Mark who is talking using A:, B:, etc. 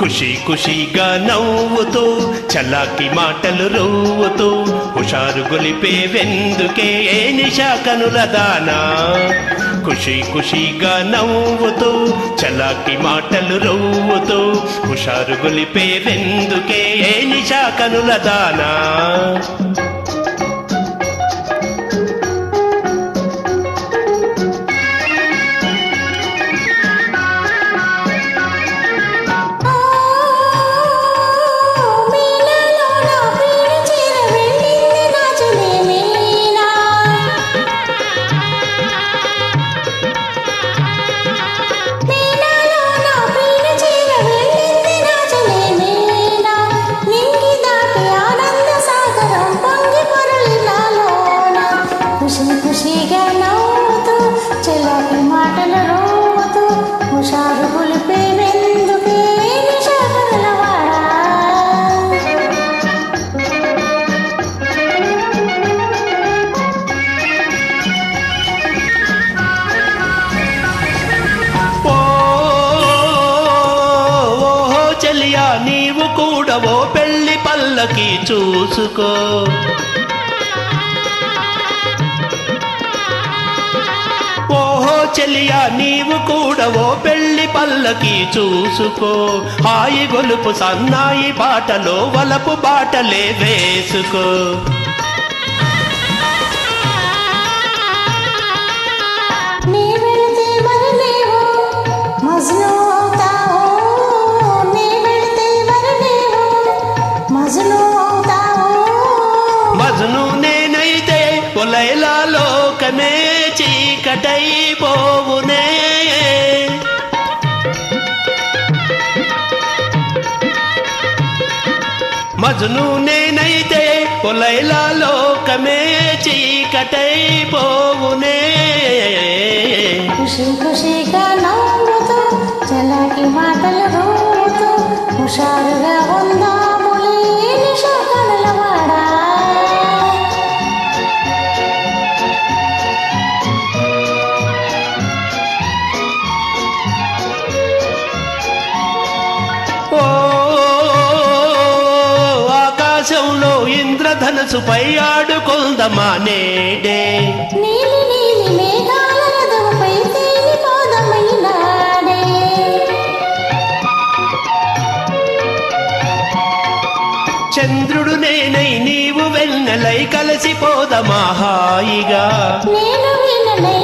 A: ఖుషీ ఖుషీగా నవ్వుతూ చలాకి మాటలు రవ్వుతూ హుషారు గొలిపే వెందుకే నిశా కనుల దానా. ఖుషీ ఖుషీగా నవ్వుతూ చలాకి మాటలు రవ్వుతూ హుషారు గొలిపే వెందుకే నిశా కనుల దానా.
B: ఖుషిగా నవ్వుతూ చలాకి మాటలు రోతూ హుషారు గొలిపే వెందుకే నిశా కనుల వాడా.
A: ఓహో చెలియా నీవు కూడా ఓ పెళ్లి పల్లకి చూసుకో. ఓహో చెలియా నీవు కూడా ఓ పెళ్లి పల్లకి చూసుకో. హాయి గొలుపు సన్నాయి బాటలో వలపు బాటలే వేసుకో.
B: నీ వెళితే మరి లేవు మజ్ను అవుతావు, నీ వెళితే మరి లేవు మజ్ను అవుతావు.
A: మజ్ను నేనైతే పొలైలా లోకమే చీకటైపోవునే. మజ్ను నేనైతే పొలైలా లోకమే చీకటైపోవునే.
B: ఖుషి ఖుషిగా నవ్వుతూ చలాకి మాటలు రోతూ హుషారుగా ఉందాములే నిశా కనుల వాడా.
A: ఓ ఆకాశంలో ఇంద్రధనుసుపై ఆడుకొందమా నేడే.
B: నీలి నీలి మేఘాల రథముపై తేలిపోదమైనాడే.
A: చంద్రుడు నేనై నీవు వెన్నెలై కలిసిపోదమా హాయిగా.
B: నేను వీణనై